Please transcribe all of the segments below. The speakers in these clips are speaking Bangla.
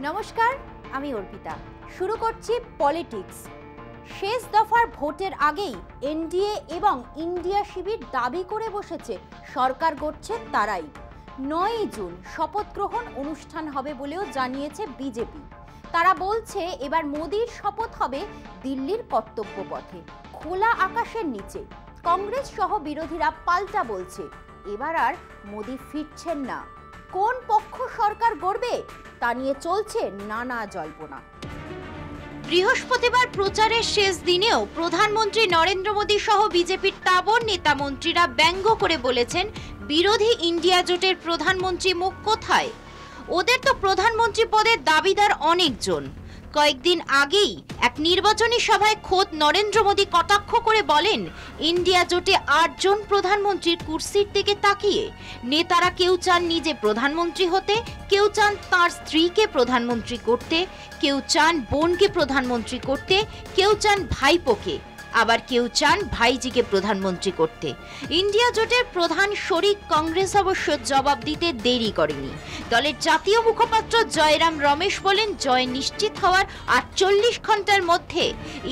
নমস্কার, আমি অর্পিতা। শুরু করছি পলিটিক্স। শেষ দফার ভোটের আগেই এনডিএ এবং ইন্ডিয়া শিবির দাবি করে বসেছে সরকার গড়ছে তারাই। 9ই জুন শপথ গ্রহণ অনুষ্ঠান হবে বলেও জানিয়েছে বিজেপি। তারা বলছে এবার মোদির শপথ হবে দিল্লির কর্তব্য পথে, খোলা আকাশের নিচে। কংগ্রেস সহ বিরোধীরা পাল্টা বলছে এবার আর মোদি ফিরছেন না। কোন পক্ষ সরকার গড়বে তা নিয়ে চলছে নানা জল্পনা। বৃহস্পতিবার প্রচারের শেষ দিনেও প্রধানমন্ত্রী নরেন্দ্র মোদী সহ বিজেপির তাবড় নেতা মন্ত্রীরা ব্যঙ্গ করে বলেছেন বিরোধী ইন্ডিয়া জোটের প্রধানমন্ত্রী মুখ কোথায়? ওদের তো প্রধানমন্ত্রী পদের দাবিদার অনেকজন। কয়েকদিন আগেই এক নির্বাচনী সভায় খোদ নরেন্দ্র মোদী কটাক্ষ করে বলেন ইন্ডিয়া জোটে 8 জন প্রধানমন্ত্রীর কুর্সির দিকে তাকিয়ে নেতারা কেউ চান নিজে প্রধানমন্ত্রী হতে, কেউ চান তার স্ত্রীকে প্রধানমন্ত্রী করতে, কেউ চান বোনকে প্রধানমন্ত্রী করতে, কেউ চান ভাইপোকে, আবার কেউ চান ভাইজিকে প্রধানমন্ত্রী করতে। ইন্ডিয়া জোটের প্রধান শরিক কংগ্রেস অবশ্য জবাব দিতে দেরি করেনি। দলের জাতীয় মুখপাত্র জয়রাম রমেশ বলেন জয় নিশ্চিত হওয়ার 48 ঘন্টার মধ্যে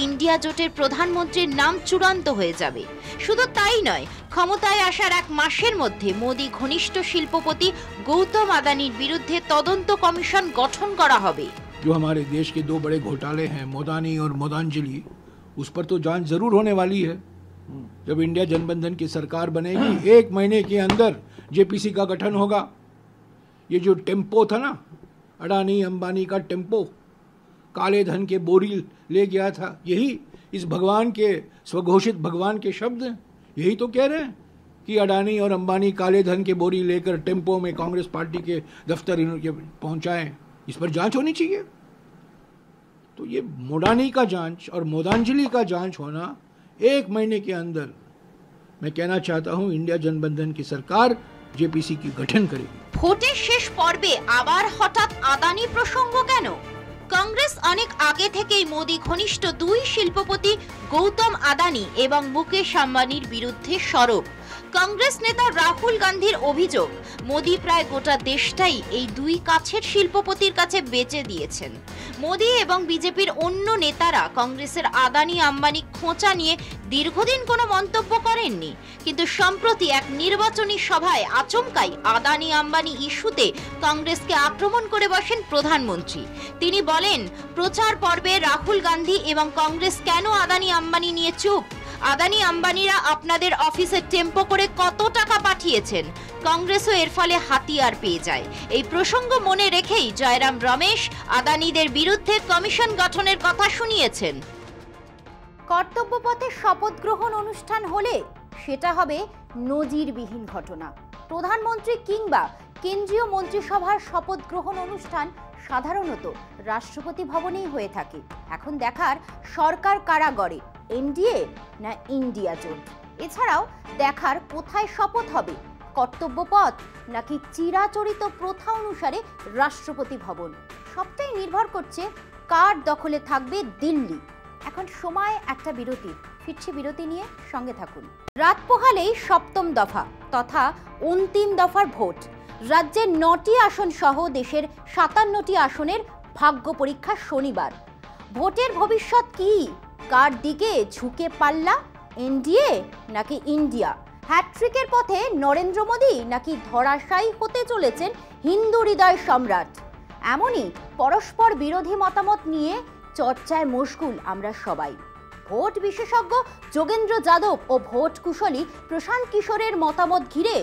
ইন্ডিয়া জোটের প্রধানমন্ত্রীর নাম চূড়ান্ত হয়ে যাবে। শুধু তাই নয়, ক্ষমতায় আসার 1 মাসের মধ্যে মোদি ঘনিষ্ঠ শিল্পপতি গৌতম আদানির বিরুদ্ধে তদন্ত কমিশন গঠন করা হবে। जो हमारे देश के 2 बड़े घोटाले हैं, मोदानी और मोदांजलि, उस पर तो जांच जरूर होने वाली है। जब इंडिया जनबंधन की सरकार बनेगी 1 महीने के अंदर जेपीसी का गठन होगा। ये जो टेम्पो था ना, अडानी अंबानी का टेम्पो, काले धन के बोरी ले गया था, यही इस भगवान के स्वघोषित भगवान के शब्द हैं। यही तो कह रहे हैं कि अडानी और अंबानी काले धन के बोरी लेकर टेम्पो में कांग्रेस पार्टी के दफ्तर पहुंचाएं। इस पर जांच होनी चाहिए। तो ये मोडानी का जांच और मोदांजलि का जांच होना 1 महीने के अंदर, मैं कहना चाहता हूं इंडिया जनबंधन की सरकार जेपीसी की गठन करेगी। ভোটের শেষ পর্বে আবার হঠাৎ আদানি প্রসঙ্গ কেন? কংগ্রেস অনেক আগে থেকেই মোদি ঘনিষ্ঠ 2 শিল্পপতি গৌতম আদানি এবং মুকেশ আম্বানির বিরুদ্ধে সরব। কংগ্রেস নেতা রাহুল গান্ধীর অভিযোগ মোদি প্রায় গোটা দেশটাই এই 2 কাছের শিল্পপতির কাছে বেচে দিয়েছেন। মোদি এবং বিজেপির অন্য নেতারা কংগ্রেসের আদানি আম্বানি খোঁচা নিয়ে দীর্ঘদিন কোনো মন্তব্য করেননি, কিন্তু সম্প্রতি এক নির্বাচনী সভায় আচমকাই আদানি আম্বানি ইস্যুতে কংগ্রেসকে আক্রমণ করে বসেন প্রধানমন্ত্রী। তিনি বলেন প্রচার পর্বে রাহুল গান্ধী এবং কংগ্রেস কেন আদানি আম্বানি নিয়ে চুপ? আদানি আম্বানিরা আপনাদের অফিসে টেম্পো করে কত টাকা পাঠিয়েছেন? কংগ্রেসও এর ফলে হাতিয়ার পেয়ে যায়। এই প্রসঙ্গ মনে রেখেই জয়রাম রমেশ আদানিদের বিরুদ্ধে কমিশন গঠনের কথা শুনিয়েছেন। কর্তব্যপথে শপথ গ্রহণ অনুষ্ঠান হলে সেটা হবে নজিরবিহীন ঘটনা। প্রধানমন্ত্রী কিংবা কেন্দ্রীয় মন্ত্রিসভার শপথ গ্রহণ অনুষ্ঠান সাধারণত রাষ্ট্রপতি ভবনেই হয়ে থাকে। এখন দেখার সরকার কারা গড়ে, এনডিএ না ইন্ডিয়া জোট। এছাড়াও দেখার কোথায় শপথ হবে, কর্তব্য পথ নাকি চিরাচরিত প্রথা অনুসারে রাষ্ট্রপতি ভবন। সবটাই নির্ভর করছে কার দখলে থাকবে দিল্লি। এখন সময় একটা বিরতি, ফিরছি বিরতি নিয়ে, সঙ্গে থাকুন। রাত পোহালেই 7ম দফা তথা অন্তিম দফার ভোট। রাজ্যের 9টি আসন সহ দেশের 57টি আসনের ভাগ্য পরীক্ষা শনিবার। ভোটের ভবিষ্যৎ কি? কার দিকে ঝুঁকে পাল্লা, এনডিএ নাকি ইন্ডিয়া? হ্যাট্রিকের পথে নরেন্দ্র মোদী নাকি ধরাশায়ী হতে চলেছেন হিন্দু হৃদয় সম্রাট? এমনই পরস্পর বিরোধী মতামত নিয়ে চর্চায় মশগুল আমরা সবাই। ভোট বিশেষজ্ঞ যোগেন্দ্র যাদব ও ভোট কুশলী প্রশান্ত কিশোরের মতামত ঘিরে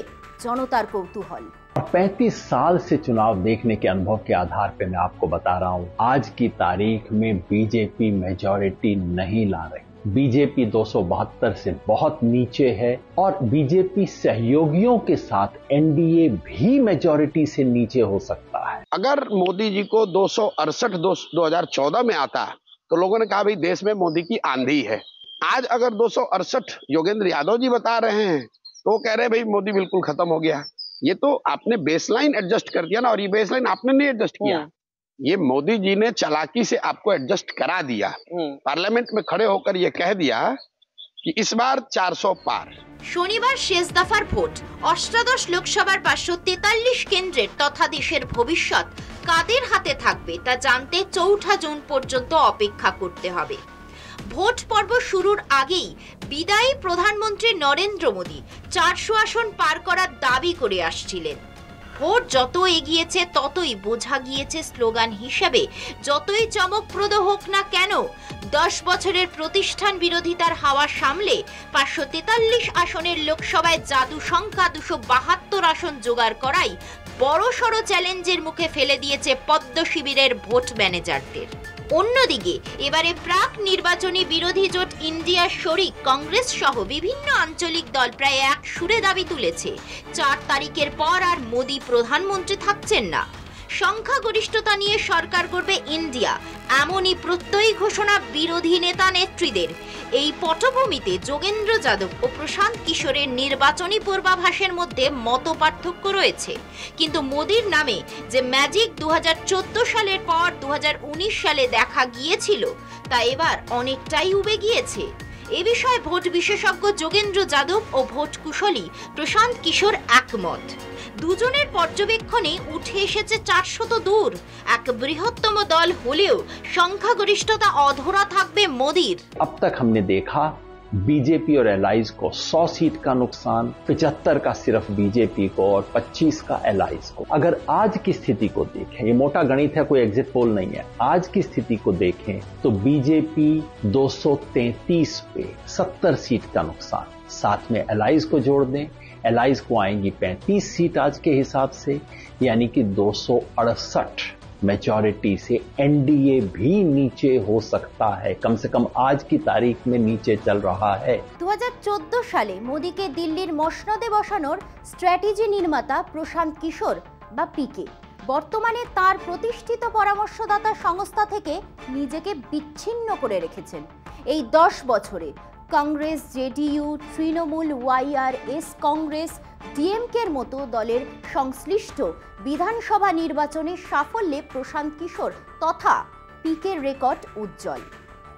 জনতার কৌতূহল। 35 साल से चुनाव देखने के अनुभव के आधार पे मैं आपको बता रहा हूं, आज की तारीख में बीजेपी मेजॉरिटी नहीं ला रही। बीजेपी 272 से बहुत नीचे है और बीजेपी सहयोगियों के साथ एनडीए भी मेजॉरिटी से नीचे हो सकता है। अगर मोदी जी को 268 2014 में आता तो लोगों ने कहा भाई देश में मोदी की आंधी है। आज अगर 268 योगेंद्र यादव जी बता रहे हैं तो वो कह रहे हैं भाई मोदी बिल्कुल खत्म हो गया। ये तो आपने बेसलाइन एडजस्ट कर दिया ना, और ये बेसलाइन आपने नहीं एडजस्ट किया, ये मोदी जी ने चालाकी से आपको एडजस्ट करा दिया। पार्लियामेंट में खड़े होकर ये कह दिया कि इस बार 400 पार। শনিবার শেষ দফার ভোট। অষ্টাদশ লোকসভার 543 কেন্দ্রের তথা দেশের ভবিষ্যৎ কাদের হাতে থাকবে তা জানতে 4 জুন পর্যন্ত অপেক্ষা করতে হবে। ভোট পর্ব শুরুর আগেই বিদায়ী প্রধানমন্ত্রী নরেন্দ্র মোদী 400 আসন পার করার দাবি করে আসছিলেন। ভোট যত এগিয়েছে ততই বোঝা গিয়েছে স্লোগান হিসেবে যতই চমকপ্রদ হোক না কেন 10 বছরের প্রতিষ্ঠান বিরোধিতার হাওয়া সামলে 543 আসনের লোকসভায় জাদু সংখ্যা 272 আসন জোগাড় করাই বড়সড় চ্যালেঞ্জের মুখে ফেলে দিয়েছে পদ্ম শিবিরের ভোট ম্যানেজারদের। অন্যদিকে এবারে প্রাক নির্বাচনী বিরোধী জোট ইন্ডিয়া শরিক কংগ্রেস সহ বিভিন্ন আঞ্চলিক দল প্রায় এক সুরে দাবি তুলেছে 4 তারিখের পর আর মোদী প্রধানমন্ত্রী থাকছেন না, সংখ্যাগরিষ্ঠতা নিয়ে সরকার করবে ইন্ডিয়া, এমনই প্রত্যয়ী ঘোষণা বিরোধী নেতা নেত্রীদের। এই পটভূমিতে যোগেন্দ্র যাদব ও প্রশান্ত কিশোরের নির্বাচনী পূর্বাভাসের মধ্যে মত পার্থক্য রয়েছে, কিন্তু মোদীর নামে যে ম্যাজিক 2014 সালের পর 2019 সালে দেখা গিয়েছিল তা এবার অনেকটাই উবে গিয়েছে। এ বিষয়ে ভোট বিশেষজ্ঞ যোগেন্দ্র যাদব ও ভোট কুশলী প্রশান্ত কিশোর একমত। দুজনের পর্যবেক্ষণে উঠে এসেছে 400 দূর এক বৃহত্তম দল হলেও সংখ্যাগরিষ্ঠতা অধরা থাকবে মোদীর। अब तक हमने देखा बीजेपी और एलाइज को 100 सीट का नुकसान, 75 का सिर्फ बीजेपी को और 25 का एलाइज को। अगर आज की स्थिति को देखें, ये मोटा गणित है, कोई एग्जिट पोल नहीं है, आज की स्थिति को देखें तो बीजेपी 233 पे 70 सीट का नुकसान, साथ में एलाइज को जोड़ दें, एलाइज को आएंगी 35 सीट आज के हिसाब से, यानी कि 268 मेजॉरिटी से एनडीए भी नीचे हो सकता है, कम से कम आज की तारीख में नीचे चल रहा है। 2014 সালে মোদীকে দিল্লির মসনদে বসানোর স্ট্র্যাটেজি নির্মাতা প্রশান্ত কিশোর বা পিকে বর্তমানে তার প্রতিষ্ঠিত পরামর্শদাতা সংস্থা থেকে নিজেকে বিচ্ছিন্ন করে রেখেছেন। এই 10 বছরে কংগ্রেস, জেডিইউ, তৃণমূল, ওয়াইআরএস কংগ্রেস, ডিএমকের মতো দলের সংশ্লিষ্ট বিধানসভা নির্বাচনের সাফল্যে প্রশান্ত কিশোর তথা পিকের রেকর্ড উজ্জ্বল।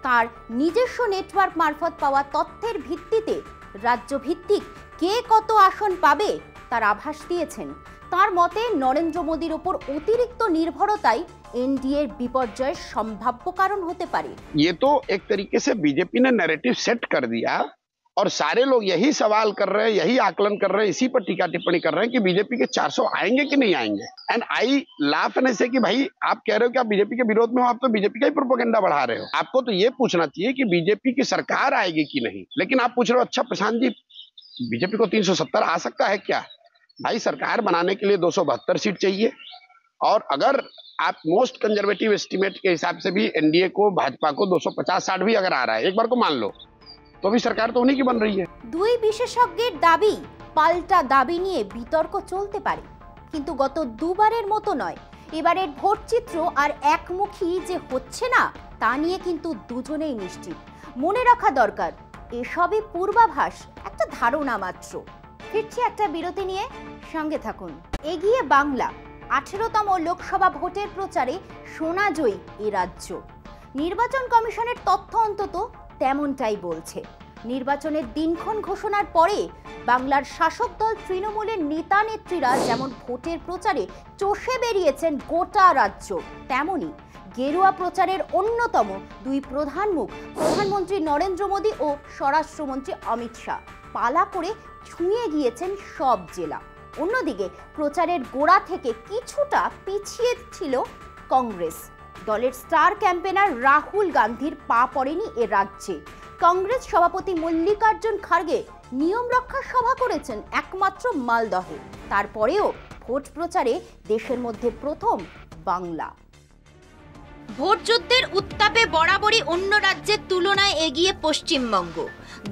তার নিজস্ব নেটওয়ার্ক মারফত পাওয়া তথ্যের ভিত্তিতে রাজ্যভিত্তিক কে কত আসন পাবে তার আভাস দিয়েছেন। তার মতে নরেন্দ্র মোদীর ওপর অতিরিক্ত নির্ভরতাই एनडीए विपर्जय संभाव्य कारण होते पारे। ये तो एक तरीके से बीजेपी ने नैरेटिव सेट कर दिया और सारे लोग यही सवाल कर रहे हैं, यही आकलन कर रहे हैं, इसी पर टीका टिप्पणी कर रहे हैं कि बीजेपी के 400 आएंगे कि नहीं आएंगे। एंड आई लाफ एंड से कि भाई आप कह रहे हो कि आप बीजेपी के विरोध में हो, आप तो बीजेपी का ही प्रोपेगेंडा बढ़ा रहे हो। आपको तो ये पूछना चाहिए कि बीजेपी की सरकार आएगी कि नहीं, लेकिन आप पूछ रहे हो अच्छा प्रशांत जी बीजेपी को 370 आ सकता है क्या? भाई सरकार बनाने के लिए 272 सीट चाहिए और अगर आप मोस्ट कंजर्वेटिव एस्टिमेट के हिसाब से भी एनडीए को, भाजपा को 250-60 भी अगर आ रहा है, एक बार को मान लो, तो भी सरकार तो उन्हीं की बन रही है। দুই বিশেষজ্ঞের দাবি পাল্টা দাবি নিয়ে বিতর্ক চলতে পারে, কিন্তু গত দুবারের মতো নয়। এবারের ভোট চিত্র আর একমুখী যে হচ্ছে না তা নিয়ে কিন্তু দুজনেই নিশ্চিত। মনে রাখা দরকার এসবই পূর্বাভাস, একটা ধারণা মাত্র। ফিরছি একটা বিরতি নিয়ে, সঙ্গে থাকুন। এগিয়ে বাংলা 18তম লোকসভা ভোটের প্রচারে সোনাজয়ী এ রাজ্য। নির্বাচন কমিশনের তথ্য অন্তত তেমনটাই বলছে। নির্বাচনের দিনক্ষণ ঘোষণার পরে বাংলার শাসক দল তৃণমূলের নেতা নেত্রীরা যেমন ভোটের প্রচারে চষে বেরিয়েছেন গোটা রাজ্য, তেমনি গেরুয়া প্রচারের অন্যতম দুই প্রধান মুখ প্রধানমন্ত্রী নরেন্দ্র মোদী ও স্বরাষ্ট্রমন্ত্রী অমিত শাহ পালা করে ছুঁয়ে গিয়েছেন সব জেলা। অন্যদিকে প্রচারের গোড়া থেকে কিছুটা পিছিয়ে ছিল কংগ্রেস। দলের স্টার ক্যাম্পেনার রাহুল গান্ধীর পা পড়েনি এ রাজ্যে। কংগ্রেস সভাপতি মল্লিকার্জুন খার্গে নিয়ম রক্ষার সভা করেছেন একমাত্র মালদহে। তারপরেও ভোট প্রচারে দেশের মধ্যে প্রথম বাংলা। ভোট যুদ্ধের উত্তাপে বরাবরই অন্য রাজ্যের তুলনায় এগিয়ে পশ্চিমবঙ্গ।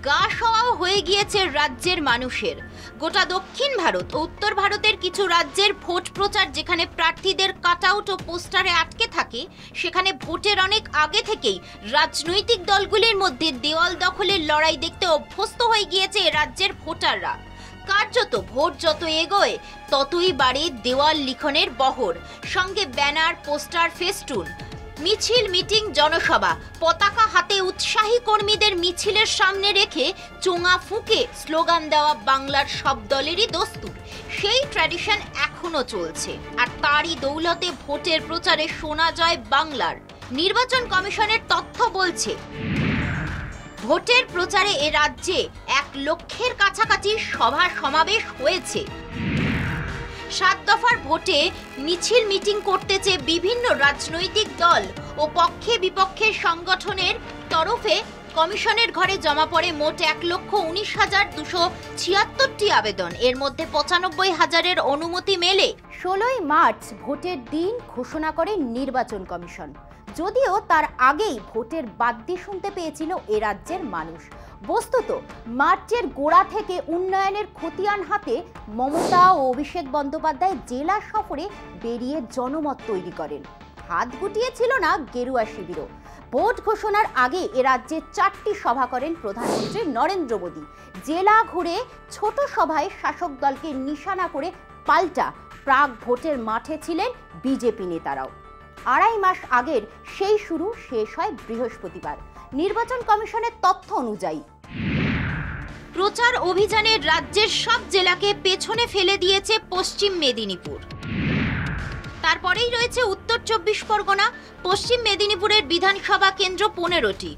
গা সওয়াও হয়ে গিয়েছে রাজ্যের মানুষের। গোটা দক্ষিণ ভারত ও উত্তর ভারতের কিছু রাজ্যের ভোট প্রচার যেখানে প্রার্থীদের কাটআউট ও পোস্টারে আটকে থাকে, সেখানে ভোটের অনেক আগে থেকেই রাজনৈতিক দলগুলির মধ্যে দেওয়াল দখলের লড়াই দেখতে অভ্যস্ত হয়ে গিয়েছে রাজ্যের ভোটাররা। কার্যত ভোট যত এগোয় ততই বাড়ে দেওয়াল লিখনের বহর, সঙ্গে ব্যানার, পোস্টার, ফেস্টুন। মিছিল, মিটিং, জনসভা, পতাকা হাতে উৎসাহী কর্মীদের মিছিলের সামনে রেখে চোঙা ফুঁকে স্লোগান দেওয়া বাংলার সব দলেরই দস্তুর। সেই ট্র্যাডিশন এখনো চলছে, আর তারই দৌলতে ভোটের প্রচারে শোনা যায় বাংলার। নির্বাচন কমিশনের তথ্য বলছে, ভোটের প্রচারে এ রাজ্যে 1 লক্ষের কাছাকাছি সভা সমাবেশ হয়েছে। 7 দফার ভোটে মিছিল, মিটিং করতে চেয়ে বিভিন্ন রাজনৈতিক দল ও পক্ষে বিপক্ষের সংগঠনের তরফে কমিশনের ঘরে জমা পড়ে মোট 1,19,276টি আবেদন। এর মধ্যে 95,000-এর অনুমতি মেলে। 16ই মার্চ ভোটের দিন ঘোষণা করে নির্বাচন কমিশন, যদিও তার আগেই ভোটের বাদ্যি শুনতে পেয়েছিল এ রাজ্যের মানুষ। বস্তুত মার্চের গোড়া থেকে উন্নয়নের খতিয়ান হাতে মমতা ও অভিষেক বন্দ্যোপাধ্যায় জেলা সফরে বেরিয়ে জনমত তৈরি করেন। হাত গুটিয়েছিল না গেরুয়া শিবিরও। ভোট ঘোষণার আগে এ রাজ্যে 4টি সভা করেন প্রধানমন্ত্রী নরেন্দ্র মোদী। জেলা ঘুরে ছোট সভায় শাসক দলকে নিশানা করে পাল্টা প্রাক ভোটের মাঠে ছিলেন বিজেপি নেতারাও। 2.5 মাস আগের সেই শুরু, শেষ হয় বৃহস্পতিবার। নির্বাচন কমিশনের তথ্য অনুযায়ী প্রচার অভিযানে রাজ্যের সব জেলাকে পেছনে ফেলে দিয়েছে পশ্চিম মেদিনীপুর। তারপরেই রয়েছে উত্তর 24 পরগনা। পশ্চিম মেদিনীপুরের বিধানসভা কেন্দ্র 15টি,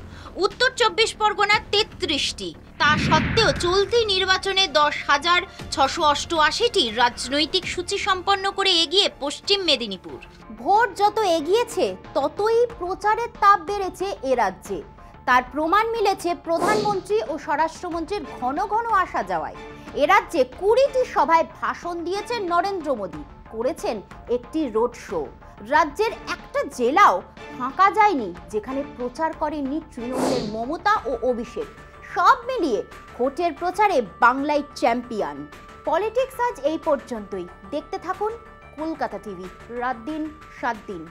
উত্তর 24 পরগনার 33টি। তা সত্ত্বেও চলতি নির্বাচনে 10,688টি রাজনৈতিক সূচি সম্পন্ন করে এগিয়ে পশ্চিম মেদিনীপুর। ভোট যত এগিয়েছে ততই প্রচারের তাপ বেড়েছে এ রাজ্যে। তার প্রমাণ মিলেছে প্রধানমন্ত্রী ও স্বরাষ্ট্রমন্ত্রীর ঘন ঘন আসা যাওয়ায়। এ রাজ্যে 20টি সভায় ভাষণ দিয়েছেন নরেন্দ্র মোদী, করেছেন একটি রোড শো। রাজ্যের একটা জেলাও ফাঁকা যায়নি যেখানে প্রচার করেননি তৃণমূলের মমতা ও অভিষেক। সব মিলিয়ে ভোটের প্রচারে বাংলায় চ্যাম্পিয়ন। পলিটিক্স আজ এই পর্যন্তই। দেখতে থাকুন কলকাতা টিভি, রাত দিন 7 দিন।